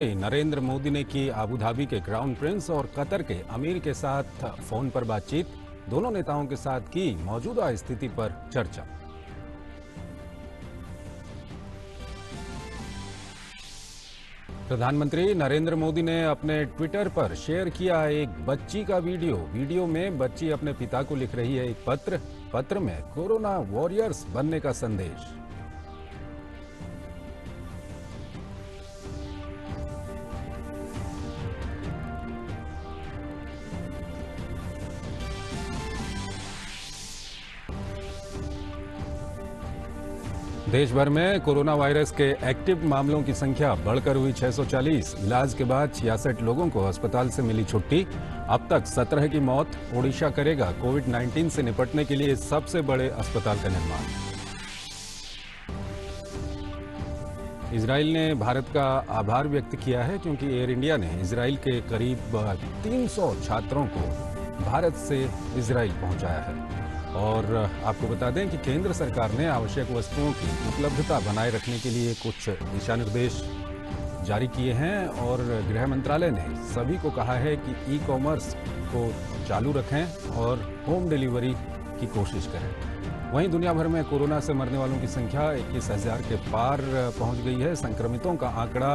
नरेंद्र मोदी ने की Abu Dhabi के क्राउन प्रिंस और कतर के अमीर के साथ फोन पर बातचीत। दोनों नेताओं के साथ की मौजूदा स्थिति पर चर्चा। प्रधानमंत्री नरेंद्र मोदी ने अपने ट्विटर पर शेयर किया एक बच्ची का वीडियो में बच्ची अपने पिता को लिख रही है एक पत्र में कोरोना वॉरियर्स बनने का संदेश। देश भर में कोरोना वायरस के एक्टिव मामलों की संख्या बढ़कर हुई 640। इलाज के बाद 66 लोगों को अस्पताल से मिली छुट्टी। अब तक 17 की मौत। ओडिशा करेगा कोविड-19 से निपटने के लिए सबसे बड़े अस्पताल का निर्माण। इजराइल ने भारत का आभार व्यक्त किया है क्योंकि एयर इंडिया ने इजराइल के करीब 300 छात्रों को भारत से इजराइल पहुंचाया है। और आपको बता दें कि केंद्र सरकार ने आवश्यक वस्तुओं की उपलब्धता बनाए रखने के लिए कुछ दिशा निर्देश जारी किए हैं और गृह मंत्रालय ने सभी को कहा है कि ई कॉमर्स को चालू रखें और होम डिलीवरी की कोशिश करें। वहीं दुनिया भर में कोरोना से मरने वालों की संख्या 21,000 के पार पहुंच गई है। संक्रमितों का आंकड़ा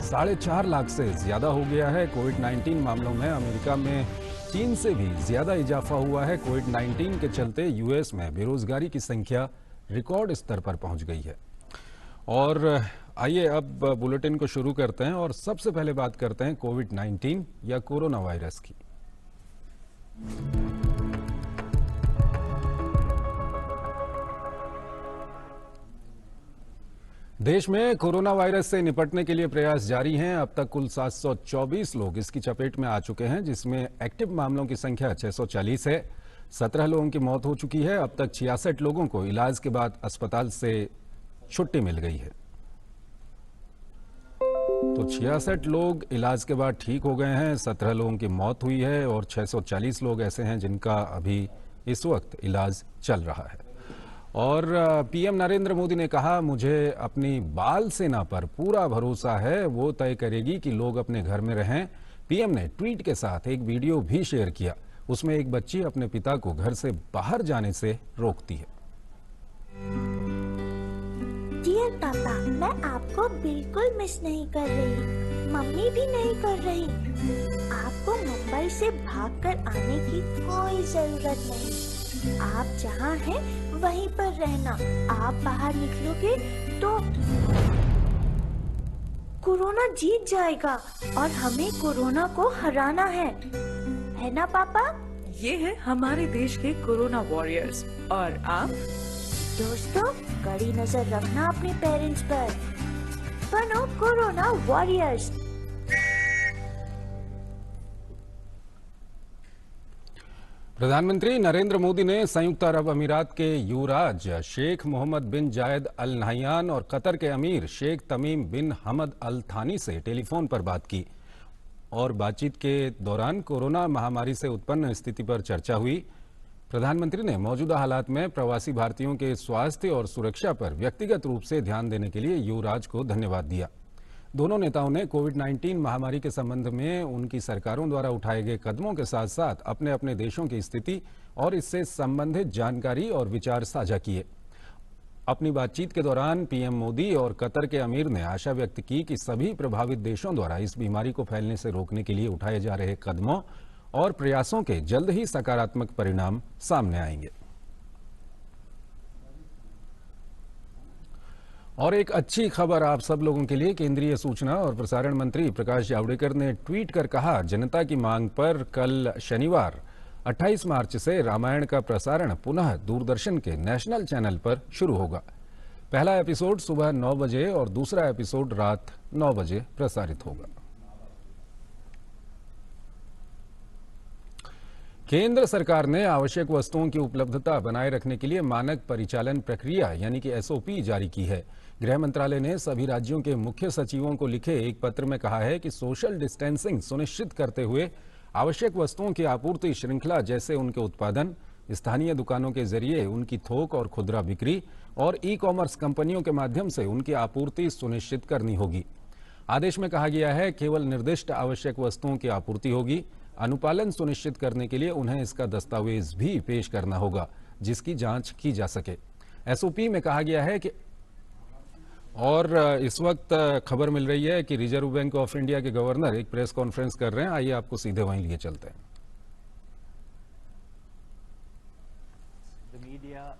4.5 लाख से ज्यादा हो गया है। कोविड-19 मामलों में अमेरिका में चीन से भी ज्यादा इजाफा हुआ है। कोविड-19 के चलते यूएस में बेरोजगारी की संख्या रिकॉर्ड स्तर पर पहुंच गई है। और आइए अब बुलेटिन को शुरू करते हैं और सबसे पहले बात करते हैं कोविड-19 या कोरोना वायरस की। देश में कोरोना वायरस से निपटने के लिए प्रयास जारी हैं। अब तक कुल 724 लोग इसकी चपेट में आ चुके हैं, जिसमें एक्टिव मामलों की संख्या 640 है। 17 लोगों की मौत हो चुकी है। अब तक 66 लोगों को इलाज के बाद अस्पताल से छुट्टी मिल गई है। तो 66 लोग इलाज के बाद ठीक हो गए हैं, 17 लोगों की मौत हुई है और 640 लोग ऐसे हैं जिनका अभी इस वक्त इलाज चल रहा है। और पीएम नरेंद्र मोदी ने कहा, मुझे अपनी बाल सेना पर पूरा भरोसा है, वो तय करेगी कि लोग अपने घर में रहें। पीएम ने ट्वीट के साथ एक वीडियो भी शेयर किया। उसमें एक बच्ची अपने पिता को घर से बाहर जाने से रोकती है। डियर पापा, मैं आपको बिल्कुल मिस नहीं कर रही, मम्मी भी नहीं कर रही। आपको मुंबई से भागकर आने की कोई जरूरत नहीं। आप जहाँ हैं वहीं पर रहना। आप बाहर निकलोगे तो कोरोना जीत जाएगा और हमें कोरोना को हराना है ना पापा? ये है हमारे देश के कोरोना वॉरियर्स और आप दोस्तों, कड़ी नजर रखना अपने पेरेंट्स पर। बनो कोरोना वॉरियर्स। प्रधानमंत्री नरेंद्र मोदी ने संयुक्त अरब अमीरात के युवराज शेख मोहम्मद बिन जायद अल नहयान और कतर के अमीर शेख तमीम बिन हमद अल थानी से टेलीफोन पर बात की और बातचीत के दौरान कोरोना महामारी से उत्पन्न स्थिति पर चर्चा हुई। प्रधानमंत्री ने मौजूदा हालात में प्रवासी भारतीयों के स्वास्थ्य और सुरक्षा पर व्यक्तिगत रूप से ध्यान देने के लिए युवराज को धन्यवाद दिया। दोनों नेताओं ने कोविड-19 महामारी के संबंध में उनकी सरकारों द्वारा उठाए गए कदमों के साथ साथ अपने अपने देशों की स्थिति और इससे संबंधित जानकारी और विचार साझा किए। अपनी बातचीत के दौरान पीएम मोदी और कतर के अमीर ने आशा व्यक्त की कि सभी प्रभावित देशों द्वारा इस बीमारी को फैलने से रोकने के लिए उठाए जा रहे कदमों और प्रयासों के जल्द ही सकारात्मक परिणाम सामने आएंगे। और एक अच्छी खबर आप सब लोगों के लिए। केंद्रीय सूचना और प्रसारण मंत्री प्रकाश जावड़ेकर ने ट्वीट कर कहा, जनता की मांग पर कल शनिवार 28 मार्च से रामायण का प्रसारण पुनः दूरदर्शन के नेशनल चैनल पर शुरू होगा। पहला एपिसोड सुबह 9 बजे और दूसरा एपिसोड रात 9 बजे प्रसारित होगा। केंद्र सरकार ने आवश्यक वस्तुओं की उपलब्धता बनाए रखने के लिए मानक परिचालन प्रक्रिया यानी कि एसओपी जारी की है। गृह मंत्रालय ने सभी राज्यों के मुख्य सचिवों को लिखे एक पत्र में कहा है कि सोशल डिस्टेंसिंग सुनिश्चित करते हुए आवश्यक वस्तुओं की आपूर्ति श्रृंखला जैसे उनके उत्पादन, स्थानीय दुकानों के जरिए उनकी थोक और खुदरा बिक्री और ई कॉमर्स कंपनियों के माध्यम से उनकी आपूर्ति सुनिश्चित करनी होगी। आदेश में कहा गया है केवल निर्दिष्ट आवश्यक वस्तुओं की आपूर्ति होगी। अनुपालन सुनिश्चित करने के लिए उन्हें इसका दस्तावेज भी पेश करना होगा जिसकी जांच की जा सके। एसओपी में कहा गया है कि और इस वक्त खबर मिल रही है कि रिजर्व बैंक ऑफ इंडिया के गवर्नर एक प्रेस कॉन्फ्रेंस कर रहे हैं। आइए आपको सीधे वहीं लिए चलते हैं। The media,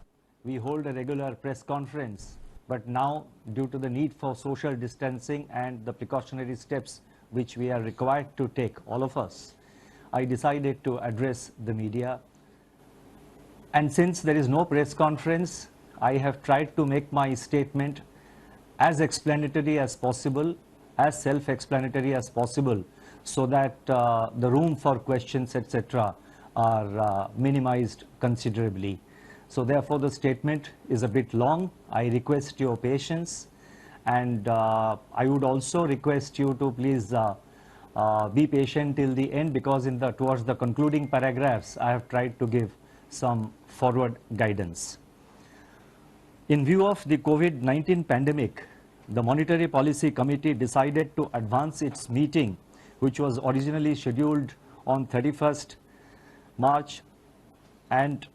we hold a regular press conference, but now due to the need for social distancing and the precautionary steps which we are required to take, all of us, I decided to address the media. And since there is no press conference, I have tried to make my statement as explanatory as possible, as self-explanatory as possible, so that the room for questions, etc., are minimized considerably. So therefore, the statement is a bit long. I request your patience, and I would also request you to please be patient till the end, because towards the concluding paragraphs, I have tried to give some forward guidance. In view of the COVID-19 pandemic, the Monetary Policy Committee decided to advance its meeting, which was originally scheduled on 31st March and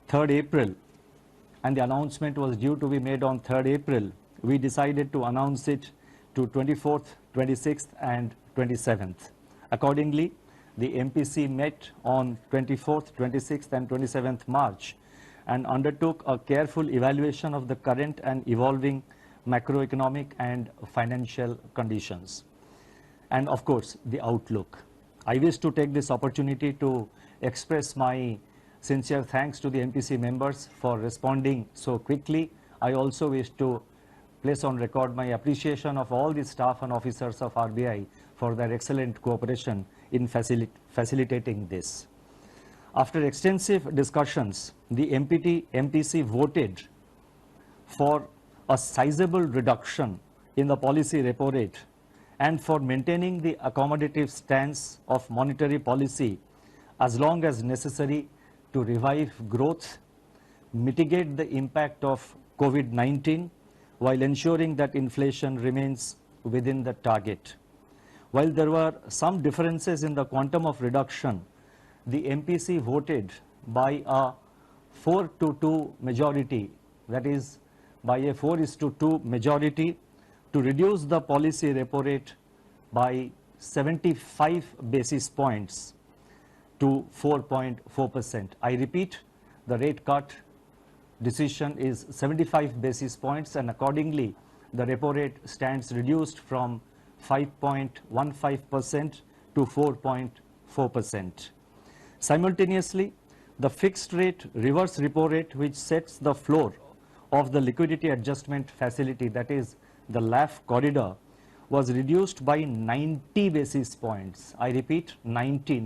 3rd April, and the announcement was due to be made on 3rd April. We decided to announce it to 24th, 26th, and 27th. Accordingly, the MPC met on 24th, 26th, and 27th March and undertook a careful evaluation of the current and evolving macroeconomic and financial conditions, and of course the outlook. I wish to take this opportunity to express my sincere thanks to the MPC members for responding so quickly. I also wish to place on record my appreciation of all the staff and officers of RBI for their excellent cooperation in facilitating this. After extensive discussions, the MPC voted for a sizable reduction in the policy repo rate and for maintaining the accommodative stance of monetary policy as long as necessary to revive growth, mitigate the impact of COVID-19 while ensuring that inflation remains within the target. While there were some differences in the quantum of reduction, the MPC voted by a 4-2 majority, that is, by a 4:2 majority, to reduce the policy repo rate by 75 basis points to 4.4%. I repeat, the rate cut decision is 75 basis points, and accordingly, the repo rate stands reduced from 5.15% to 4.4%. Simultaneously, the fixed rate reverse repo rate, which sets the floor of the liquidity adjustment facility, that is the LAF corridor, was reduced by 90 basis points. I repeat, 90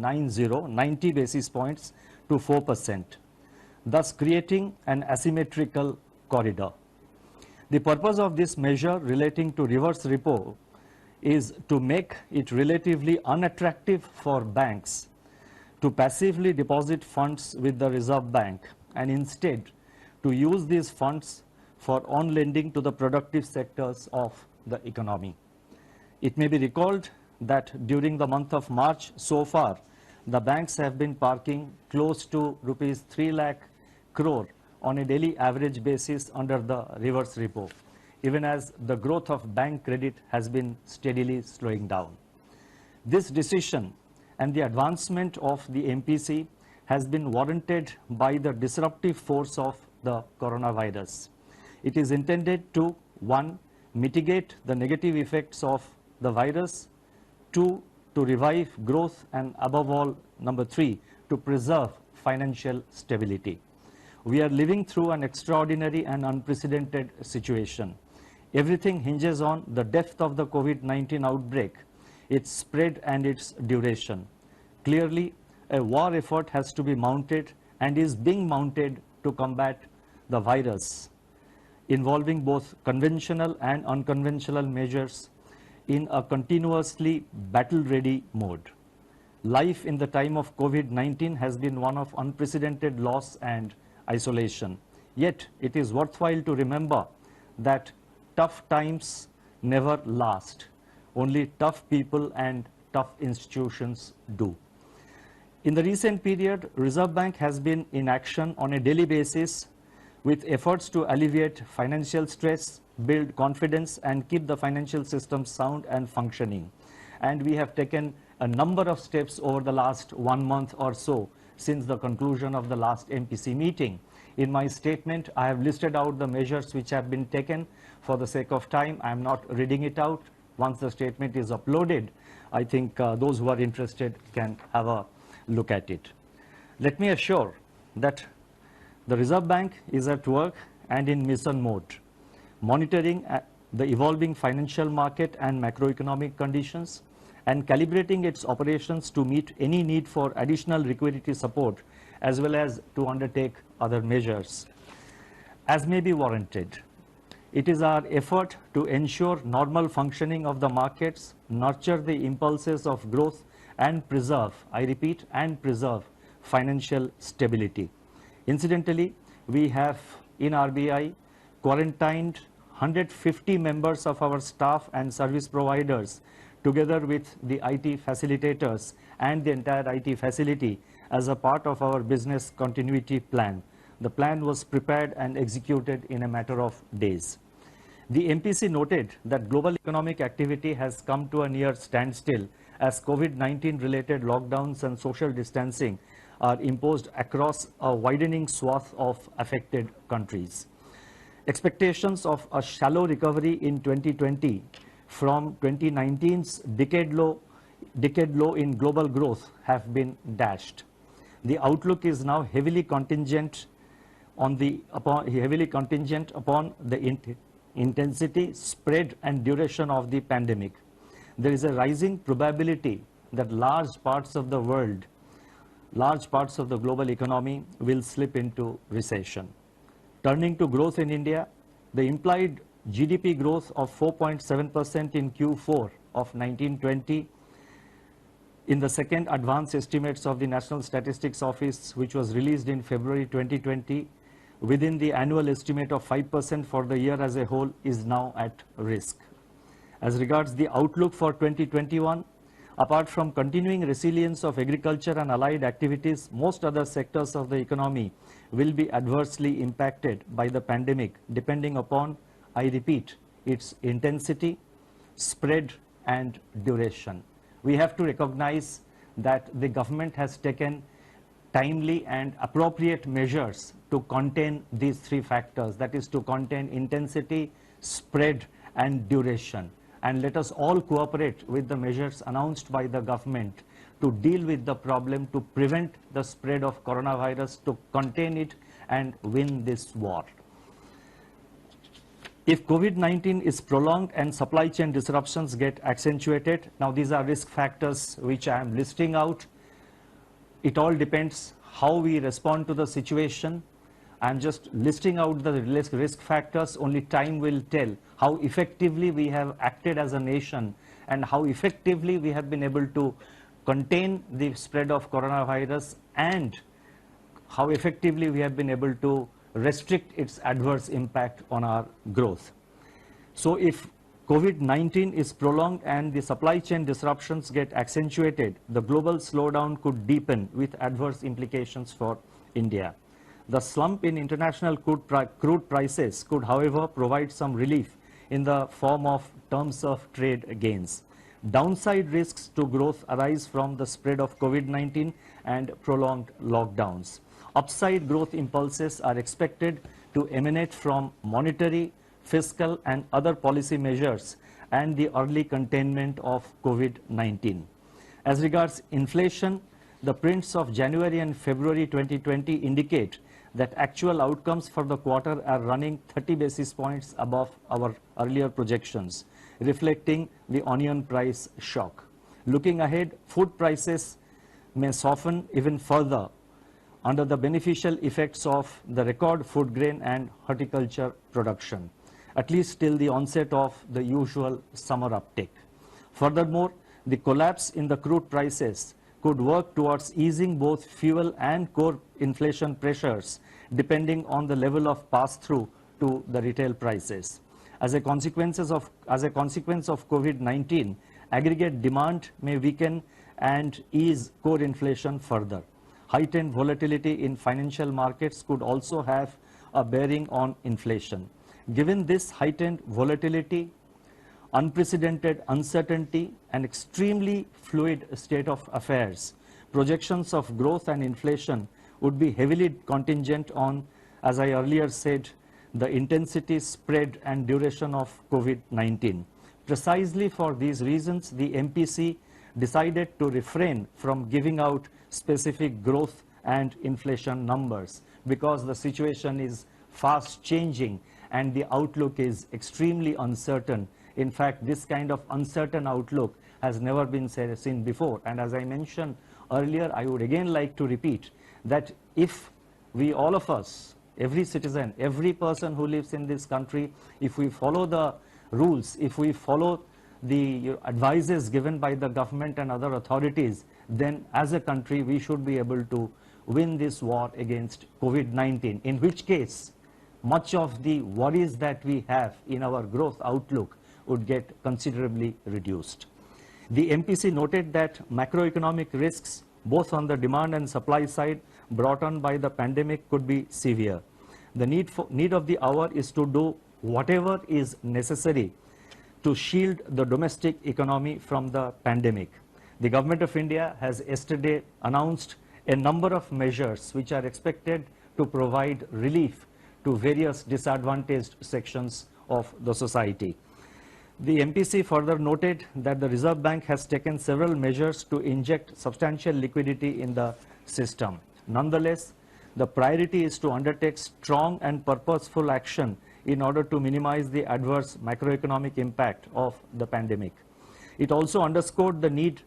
basis points to 4%, thus creating an asymmetrical corridor. The purpose of this measure relating to reverse repo is to make it relatively unattractive for banks to passively deposit funds with the Reserve Bank, and instead to use these funds for on-lending to the productive sectors of the economy. It may be recalled that during the month of March so far, the banks have been parking close to rupees 3 lakh crore on a daily average basis under the reverse repo, even as the growth of bank credit has been steadily slowing down. This decision and the advancement of the MPC has been warranted by the disruptive force of the coronavirus. It is intended to, 1, mitigate the negative effects of the virus, 2, to revive growth, and above all, number 3, to preserve financial stability. We are living through an extraordinary and unprecedented situation. Everything hinges on the depth of the COVID-19 outbreak, its spread and its duration. Clearly, a war effort has to be mounted and is being mounted to combat the virus, involving both conventional and unconventional measures in a continuously battle-ready mode. Life in the time of COVID-19 has been one of unprecedented loss and isolation. Yet, it is worthwhile to remember that tough times never last. only tough people and tough institutions do. In the recent period, Reserve Bank has been in action on a daily basis with efforts to alleviate financial stress, build confidence, and keep the financial system sound and functioning. And we have taken a number of steps over the last 1 month or so since the conclusion of the last MPC meeting. In my statement, I have listed out the measures which have been taken. For the sake of time, I am not reading it out. Once the statement is uploaded, I think those who are interested can have a look at it. Let me assure that the Reserve Bank is at work and in mission mode, monitoring the evolving financial market and macroeconomic conditions and calibrating its operations to meet any need for additional liquidity support as well as to undertake other measures as may be warranted. It is our effort to ensure normal functioning of the markets, nurture the impulses of growth and preserve, I repeat, and preserve financial stability. Incidentally, we have in RBI quarantined 150 members of our staff and service providers together with the IT facilitators and the entire IT facility as a part of our business continuity plan. The plan was prepared and executed in a matter of days. The MPC noted that global economic activity has come to a near standstill as COVID-19 related lockdowns and social distancing are imposed across a widening swath of affected countries. Expectations of a shallow recovery in 2020 from 2019's decade low in global growth have been dashed. The outlook is now heavily contingent upon the intensity, spread and duration of the pandemic. There is a rising probability that large parts of the global economy will slip into recession. Turning to growth in India, the implied GDP growth of 4.7% in Q4 of 1920 in the second advance estimates of the National Statistics Office, which was released in February 2020, within the annual estimate of 5% for the year as a whole, is now at risk. As regards the outlook for 2021, apart from continuing resilience of agriculture and allied activities, most other sectors of the economy will be adversely impacted by the pandemic, depending upon, I repeat, its intensity, spread and duration. We have to recognize that the government has taken timely and appropriate measures to contain these three factors, that is to contain intensity, spread and duration. And let us all cooperate with the measures announced by the government to deal with the problem, to prevent the spread of coronavirus, to contain it and win this war. If COVID-19 is prolonged and supply chain disruptions get accentuated, now these are risk factors which I am listing out. It all depends how we respond to the situation. I'm just listing out the risk factors. Only time will tell how effectively we have acted as a nation and how effectively we have been able to contain the spread of coronavirus and how effectively we have been able to restrict its adverse impact on our growth. So if COVID-19 is prolonged and the supply chain disruptions get accentuated, the global slowdown could deepen with adverse implications for India. The slump in international crude prices could, however, provide some relief in the form of terms of trade gains. Downside risks to growth arise from the spread of COVID-19 and prolonged lockdowns. Upside growth impulses are expected to emanate from monetary, fiscal and other policy measures and the early containment of COVID-19. As regards inflation, the prints of January and February 2020 indicate that actual outcomes for the quarter are running 30 basis points above our earlier projections, reflecting the onion price shock. Looking ahead, food prices may soften even further under the beneficial effects of the record food grain and horticulture production, at least till the onset of the usual summer uptick. Furthermore, the collapse in the crude prices could work towards easing both fuel and core inflation pressures depending on the level of pass-through to the retail prices. As a consequence of COVID-19, aggregate demand may weaken and ease core inflation further. Heightened volatility in financial markets could also have a bearing on inflation. Given this heightened volatility, unprecedented uncertainty, and extremely fluid state of affairs, projections of growth and inflation would be heavily contingent on, as I earlier said, the intensity, spread, and duration of COVID-19. Precisely for these reasons, the MPC decided to refrain from giving out specific growth and inflation numbers because the situation is fast changing and the outlook is extremely uncertain. In fact, this kind of uncertain outlook has never been seen before. And as I mentioned earlier, I would again like to repeat that if we, all of us, every citizen, every person who lives in this country, if we follow the rules, if we follow the advices given by the government and other authorities, then as a country we should be able to win this war against COVID-19, in which case much of the worries that we have in our growth outlook would get considerably reduced. The MPC noted that macroeconomic risks, both on the demand and supply side, brought on by the pandemic could be severe. The need of the hour is to do whatever is necessary to shield the domestic economy from the pandemic. The Government of India has yesterday announced a number of measures which are expected to provide relief to various disadvantaged sections of the society. The MPC further noted that the Reserve Bank has taken several measures to inject substantial liquidity in the system. Nonetheless, the priority is to undertake strong and purposeful action in order to minimize the adverse macroeconomic impact of the pandemic. It also underscored the need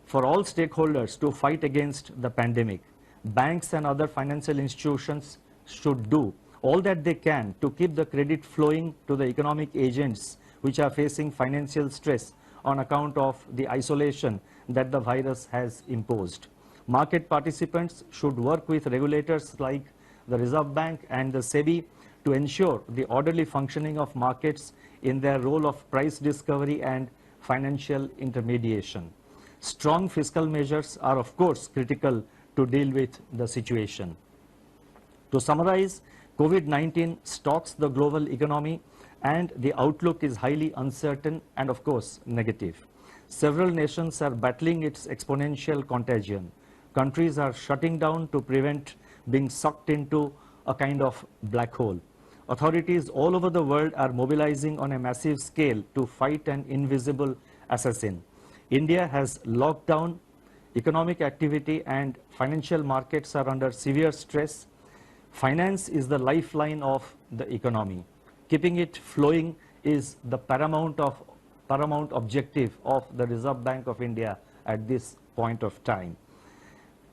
for all stakeholders to fight against the pandemic. Banks and other financial institutions should do all that they can to keep the credit flowing to the economic agents which are facing financial stress on account of the isolation that the virus has imposed. Market participants should work with regulators like the Reserve Bank and the SEBI to ensure the orderly functioning of markets in their role of price discovery and financial intermediation. Strong fiscal measures are of course critical to deal with the situation. To summarize, COVID-19 stalks the global economy and the outlook is highly uncertain and of course negative. Several nations are battling its exponential contagion. Countries are shutting down to prevent being sucked into a kind of black hole. Authorities all over the world are mobilizing on a massive scale to fight an invisible assassin. India has locked down economic activity and financial markets are under severe stress. Finance is the lifeline of the economy. Keeping it flowing is the paramount objective of the Reserve Bank of India at this point of time.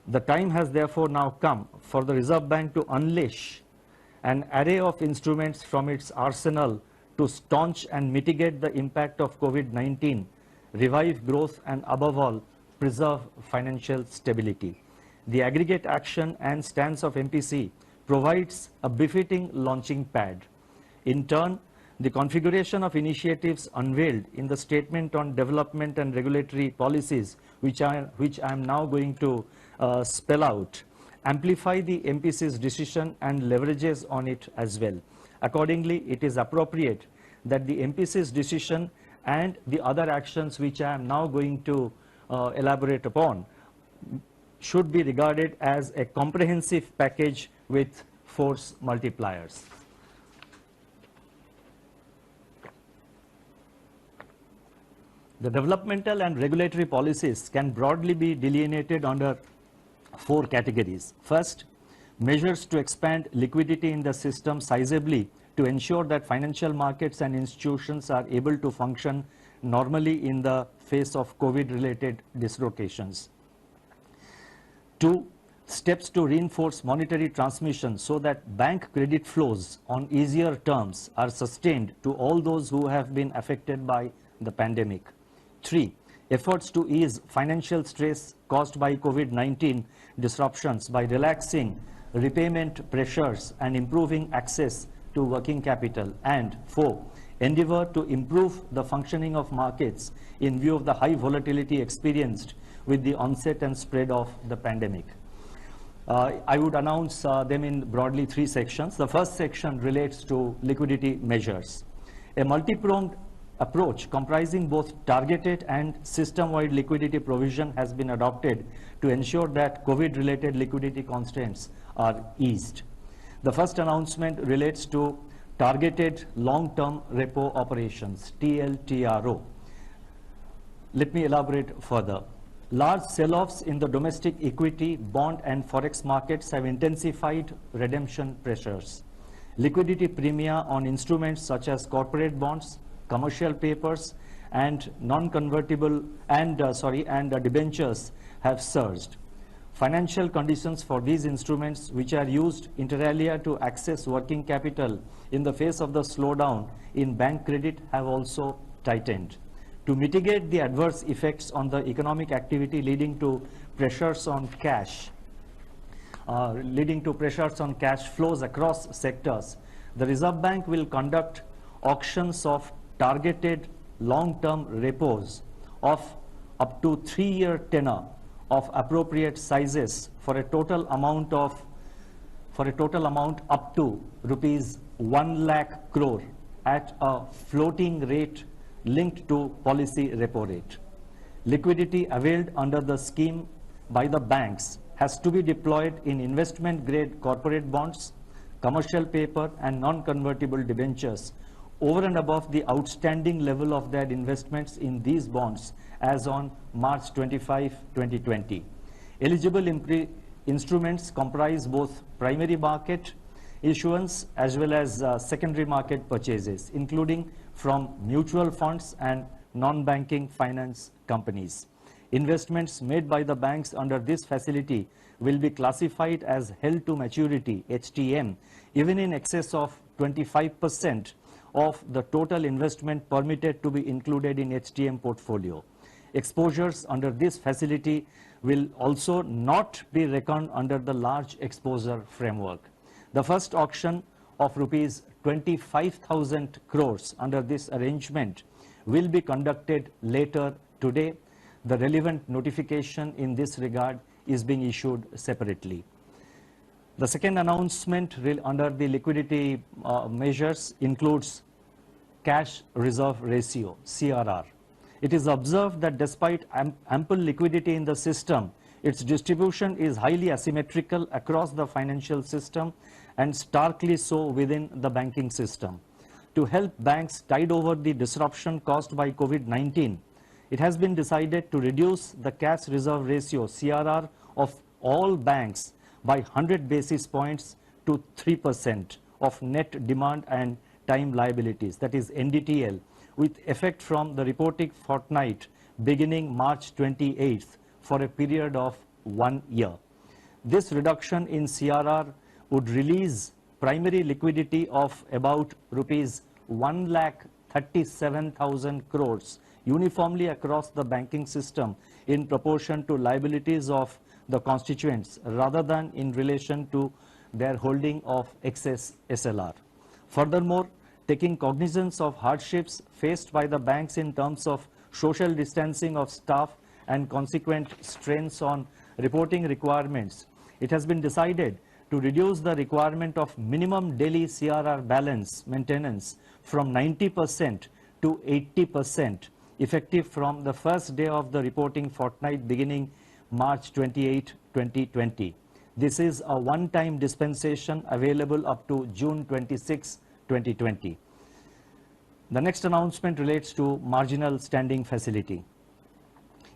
The time has therefore now come for the Reserve Bank to unleash an array of instruments from its arsenal to staunch and mitigate the impact of COVID-19, revive growth and above all, preserve financial stability. The aggregate action and stance of MPC provides a befitting launching pad. In turn, the configuration of initiatives unveiled in the Statement on Development and Regulatory Policies, which I am now going to spell out, amplify the MPC's decision and leverages on it as well. Accordingly, it is appropriate that the MPC's decision and the other actions which I am now going to elaborate upon should be regarded as a comprehensive package with force multipliers. The developmental and regulatory policies can broadly be delineated under 4 categories. First, measures to expand liquidity in the system sizably to ensure that financial markets and institutions are able to function normally in the face of COVID-related dislocations. 2, steps to reinforce monetary transmission so that bank credit flows on easier terms are sustained to all those who have been affected by the pandemic. 3, efforts to ease financial stress caused by COVID-19 disruptions by relaxing repayment pressures and improving access to working capital. And 4, endeavor to improve the functioning of markets in view of the high volatility experienced with the onset and spread of the pandemic. I would announce them in broadly three sections. The first section relates to liquidity measures. A multi-pronged approach comprising both targeted and system-wide liquidity provision has been adopted to ensure that COVID-related liquidity constraints are eased. The first announcement relates to targeted long-term repo operations, TLTRO. Let me elaborate further. Large sell-offs in the domestic equity, bond and forex markets have intensified redemption pressures. Liquidity premia on instruments such as corporate bonds, commercial papers and non-convertible and debentures have surged. Financial conditions for these instruments, which are used inter alia to access working capital in the face of the slowdown in bank credit, have also tightened. To mitigate the adverse effects on the economic activity leading to pressures on cash flows across sectors, the Reserve Bank will conduct auctions of targeted long-term repos of up to 3-year tenor of appropriate sizes for a total amount up to rupees 1 lakh crore at a floating rate linked to policy repo rate. Liquidity availed under the scheme by the banks has to be deployed in investment-grade corporate bonds, commercial paper and non-convertible debentures over and above the outstanding level of their investments in these bonds as on March 25, 2020. Eligible instruments comprise both primary market issuance as well as secondary market purchases, including from mutual funds and non-banking finance companies. Investments made by the banks under this facility will be classified as held to maturity, HTM, even in excess of 25% of the total investment permitted to be included in HTM portfolio. Exposures under this facility will also not be reckoned under the large exposure framework. The first auction of rupees 25,000 crores under this arrangement will be conducted later today. The relevant notification in this regard is being issued separately. The second announcement under the liquidity measures includes cash reserve ratio, CRR. It is observed that despite ample liquidity in the system, its distribution is highly asymmetrical across the financial system and starkly so within the banking system. To help banks tide over the disruption caused by COVID-19, it has been decided to reduce the cash reserve ratio, CRR, of all banks by 100 basis points to 3% of net demand and time liabilities, that is NDTL, with effect from the reporting fortnight beginning March 28th for a period of 1 year. This reduction in CRR would release primary liquidity of about rupees 1,37,000 crores uniformly across the banking system in proportion to liabilities of the constituents rather than in relation to their holding of excess SLR. Furthermore, taking cognizance of hardships faced by the banks in terms of social distancing of staff and consequent strains on reporting requirements, it has been decided to reduce the requirement of minimum daily CRR balance maintenance from 90% to 80%, effective from the first day of the reporting fortnight beginning March 28, 2020. This is a one-time dispensation available up to June 26, 2020. The next announcement relates to marginal standing facility.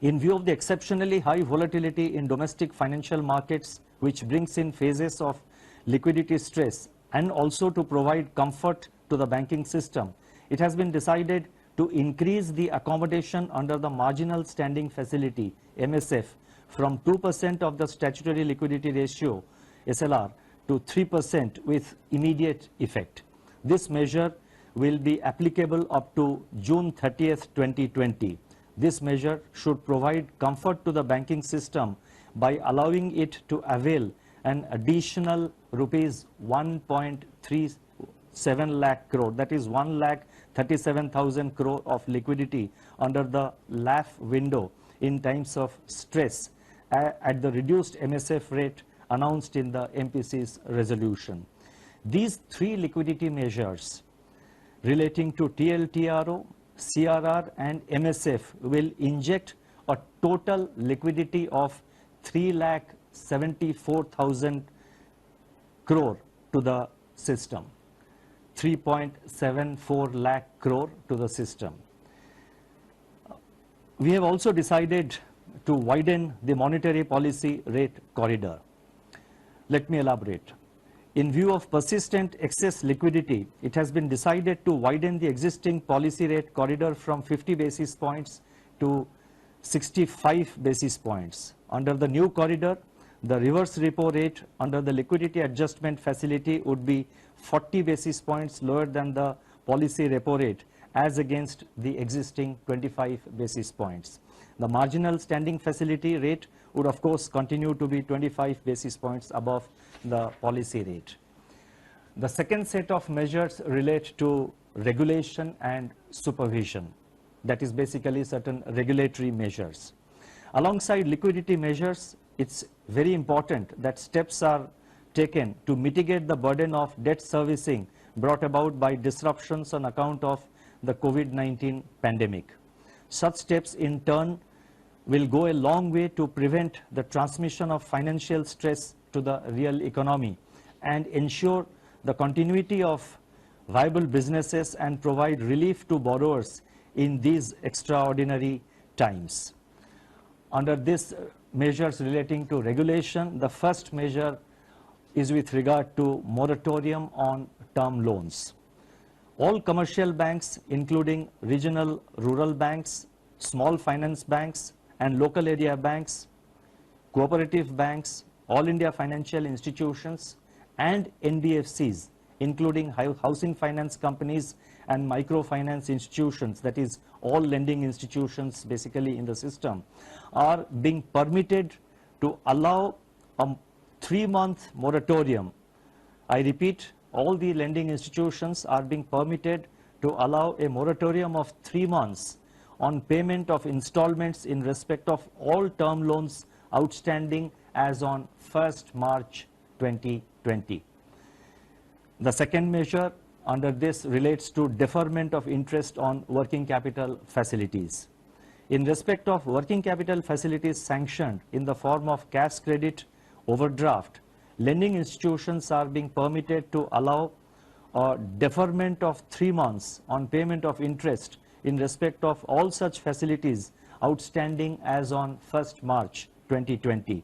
In view of the exceptionally high volatility in domestic financial markets, which brings in phases of liquidity stress, and also to provide comfort to the banking system, it has been decided to increase the accommodation under the marginal standing facility, MSF, from 2% of the statutory liquidity ratio, SLR, to 3% with immediate effect. This measure will be applicable up to June 30th, 2020. This measure should provide comfort to the banking system by allowing it to avail an additional rupees 1.37 lakh crore, that is 1,37,000 37,000 crore of liquidity under the LAF window in times of stress at the reduced MSF rate announced in the MPC's resolution. These three liquidity measures relating to TLTRO, CRR and MSF will inject a total liquidity of 3,74,000 crore to the system. 3.74 lakh crore to the system. We have also decided to widen the monetary policy rate corridor. Let me elaborate. In view of persistent excess liquidity, it has been decided to widen the existing policy rate corridor from 50 basis points to 65 basis points. Under the new corridor, the reverse repo rate under the liquidity adjustment facility would be 40 basis points lower than the policy repo rate as against the existing 25 basis points. The marginal standing facility rate would of course continue to be 25 basis points above the policy rate. The second set of measures relate to regulation and supervision. That is basically certain regulatory measures. Alongside liquidity measures, it's very important that steps are taken to mitigate the burden of debt servicing brought about by disruptions on account of the COVID-19 pandemic. Such steps in turn will go a long way to prevent the transmission of financial stress to the real economy and ensure the continuity of viable businesses and provide relief to borrowers in these extraordinary times. Under these measures relating to regulation, the first measure is with regard to moratorium on term loans. All commercial banks, including regional rural banks, small finance banks, and local area banks, cooperative banks, all India financial institutions, and NBFCs, including housing finance companies and microfinance institutions, that is, all lending institutions basically in the system, are being permitted to allow a 3-month moratorium. I repeat, all the lending institutions are being permitted to allow a moratorium of 3 months on payment of installments in respect of all term loans outstanding as on 1st March 2020. The second measure under this relates to deferment of interest on working capital facilities. In respect of working capital facilities sanctioned in the form of cash credit, overdraft, lending institutions are being permitted to allow a deferment of 3 months on payment of interest in respect of all such facilities outstanding as on 1st March 2020.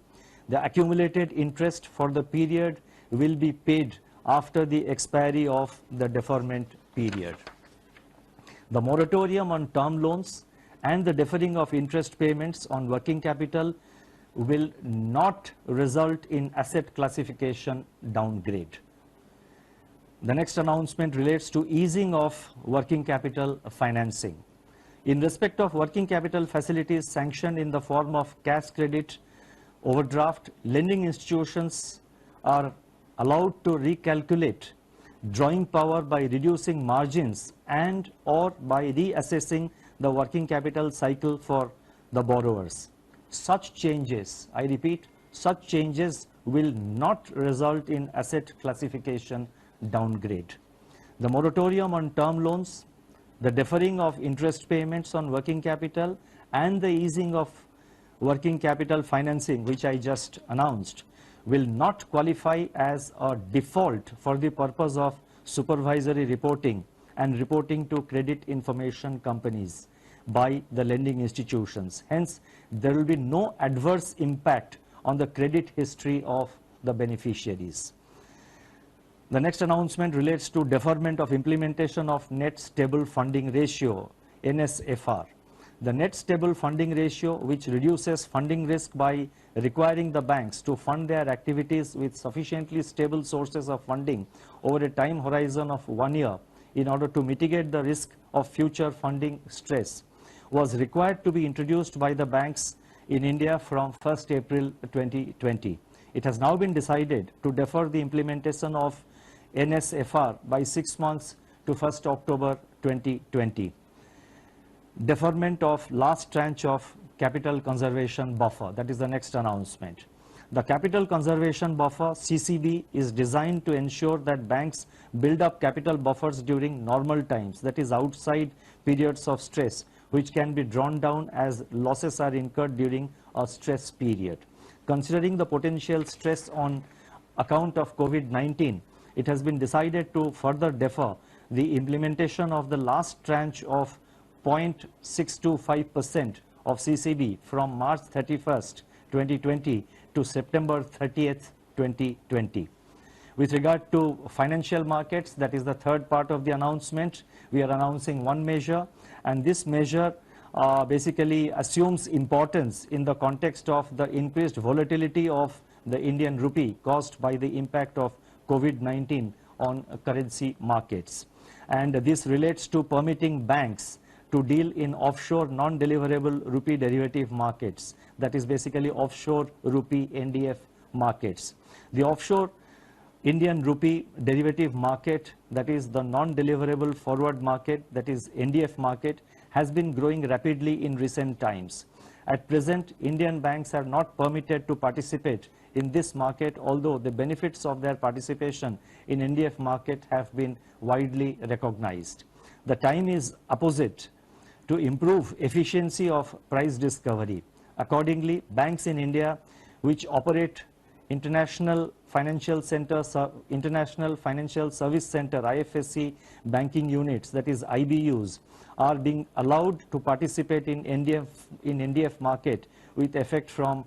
The accumulated interest for the period will be paid after the expiry of the deferment period. The moratorium on term loans and the deferring of interest payments on working capital will not result in asset classification downgrade. The next announcement relates to easing of working capital financing. In respect of working capital facilities sanctioned in the form of cash credit, overdraft, lending institutions are allowed to recalculate drawing power by reducing margins and or by reassessing the working capital cycle for the borrowers. Such changes, I repeat, such changes will not result in asset classification downgrade. The moratorium on term loans, the deferring of interest payments on working capital, and the easing of working capital financing, which I just announced, will not qualify as a default for the purpose of supervisory reporting and reporting to credit information companies by the lending institutions. Hence, there will be no adverse impact on the credit history of the beneficiaries. The next announcement relates to deferment of implementation of Net Stable Funding Ratio, NSFR. The Net Stable Funding Ratio, which reduces funding risk by requiring the banks to fund their activities with sufficiently stable sources of funding over a time horizon of 1 year in order to mitigate the risk of future funding stress, was required to be introduced by the banks in India from 1st April 2020. It has now been decided to defer the implementation of NSFR by 6 months to 1st October 2020. Deferment of last tranche of capital conservation buffer. That is the next announcement. The capital conservation buffer, CCB, is designed to ensure that banks build up capital buffers during normal times, that is outside periods of stress, which can be drawn down as losses are incurred during a stress period. Considering the potential stress on account of COVID-19, it has been decided to further defer the implementation of the last tranche of 0.625% of CCB from March 31st, 2020 to September 30th, 2020. With regard to financial markets, that is the third part of the announcement, we are announcing one measure, and this measure basically assumes importance in the context of the increased volatility of the Indian rupee caused by the impact of COVID-19 on currency markets. And this relates to permitting banks to deal in offshore non-deliverable rupee derivative markets, that is basically offshore rupee NDF markets. The offshore Indian rupee derivative market, that is the non-deliverable forward market, that is NDF market, has been growing rapidly in recent times. At present, Indian banks are not permitted to participate in this market, although the benefits of their participation in NDF market have been widely recognized. The time is apposite to improve efficiency of price discovery. Accordingly, banks in India which operate International Financial Service Center, IFSC banking units, that is IBUs, are being allowed to participate in NDF market with effect from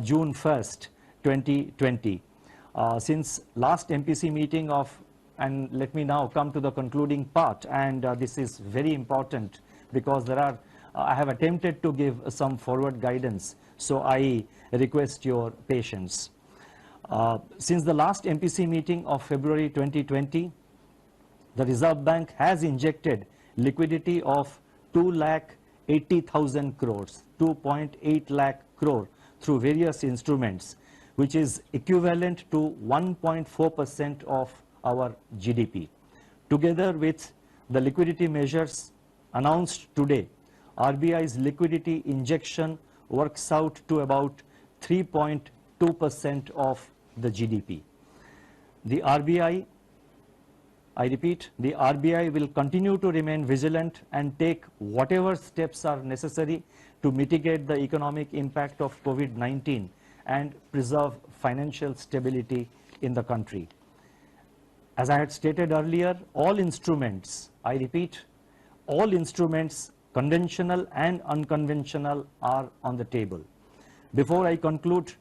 June 1st, 2020. Since last MPC meeting and let me now come to the concluding part, and this is very important because I have attempted to give some forward guidance, so I request your patience. Since the last MPC meeting of February 2020, the Reserve Bank has injected liquidity of 2,80,000 crores, 2.8 lakh crore through various instruments, which is equivalent to 1.4% of our GDP. Together with the liquidity measures announced today, RBI's liquidity injection works out to about 3.2% of the GDP. The RBI, I repeat, the RBI will continue to remain vigilant and take whatever steps are necessary to mitigate the economic impact of COVID-19 and preserve financial stability in the country. As I had stated earlier, all instruments, I repeat, all instruments, conventional and unconventional, are on the table. Before I conclude,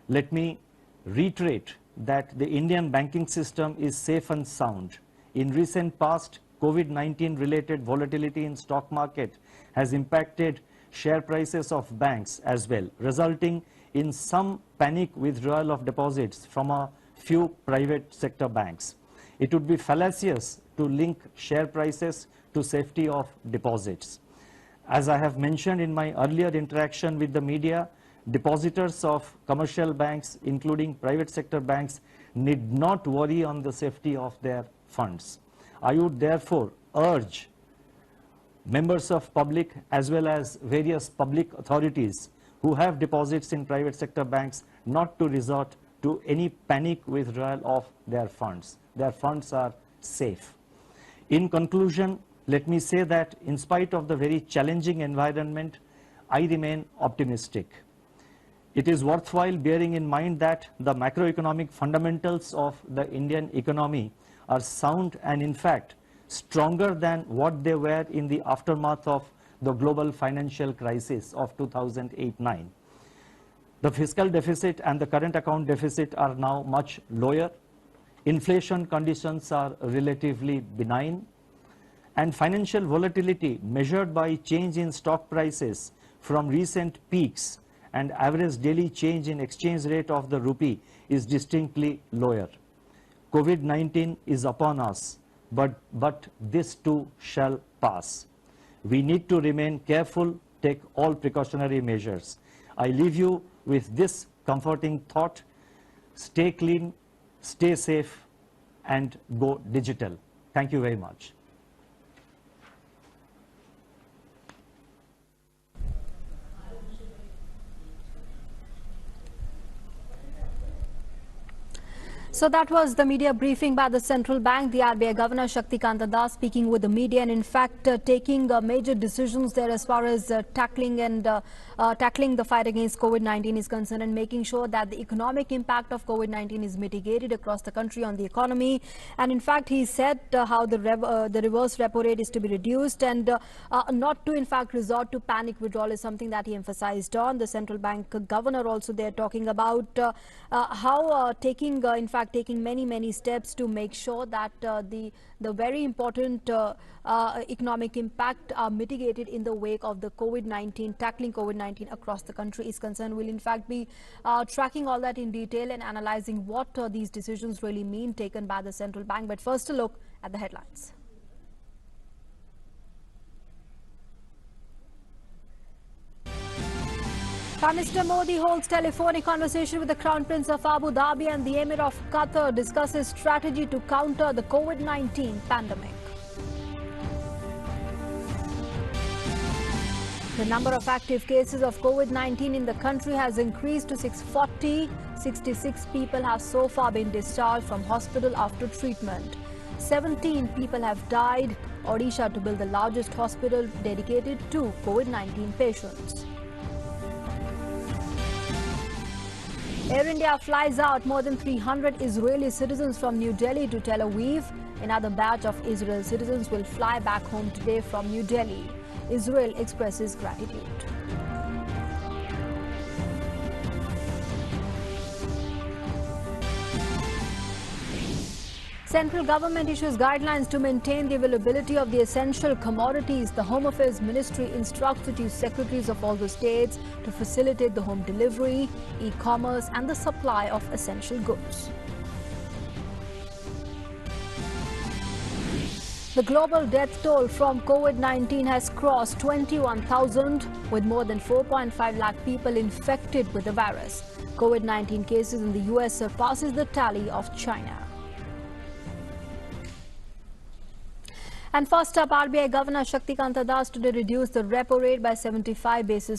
let me reiterate that the Indian banking system is safe and sound. In recent past, COVID-19 related volatility in stock market has impacted share prices of banks as well, resulting in some panic withdrawal of deposits from a few private sector banks. It would be fallacious to link share prices to safety of deposits. As I have mentioned in my earlier interaction with the media, depositors of commercial banks, including private sector banks, need not worry on the safety of their funds. I would therefore urge members of public as well as various public authorities who have deposits in private sector banks not to resort to any panic withdrawal of their funds. Their funds are safe. In conclusion, let me say that in spite of the very challenging environment, I remain optimistic. It is worthwhile bearing in mind that the macroeconomic fundamentals of the Indian economy are sound and in fact stronger than what they were in the aftermath of the global financial crisis of 2008-9. The fiscal deficit and the current account deficit are now much lower. Inflation conditions are relatively benign, and financial volatility measured by change in stock prices from recent peaks and average daily change in exchange rate of the rupee is distinctly lower. COVID-19 is upon us, but this too shall pass. We need to remain careful, take all precautionary measures. I leave you with this comforting thought: stay clean, stay safe, and go digital. Thank you very much. So that was the media briefing by the central bank. The RBI Governor Shaktikanta Das speaking with the media and in fact taking major decisions there as far as tackling the fight against COVID-19 is concerned and making sure that the economic impact of COVID-19 is mitigated across the country on the economy. And in fact, he said how the reverse repo rate is to be reduced and not to in fact resort to panic withdrawal is something that he emphasized on. The central bank governor also there talking about how taking many steps to make sure that the very important economic impact are mitigated in the wake of the COVID-19, tackling COVID-19 across the country is concerned. We'll in fact be tracking all that in detail and analyzing what these decisions really mean taken by the central bank. But first a look at the headlines. Prime Minister Modi holds telephonic conversation with the Crown Prince of Abu Dhabi and the Emir of Qatar discusses strategy to counter the COVID-19 pandemic. The number of active cases of COVID-19 in the country has increased to 640. 66 people have so far been discharged from hospital after treatment. 17 people have died. Odisha to build the largest hospital dedicated to COVID-19 patients. Air India flies out more than 300 Israeli citizens from New Delhi to Tel Aviv. Another batch of Israel citizens will fly back home today from New Delhi. Israel expresses gratitude. Central government issues guidelines to maintain the availability of the essential commodities. The Home Affairs Ministry instructs the chief secretaries of all the states to facilitate the home delivery, e-commerce and the supply of essential goods. The global death toll from COVID-19 has crossed 21,000 with more than 4.5 lakh people infected with the virus. COVID-19 cases in the US surpasses the tally of China. And first up, RBI Governor Shaktikanta Das today reduced the repo rate by 75 basis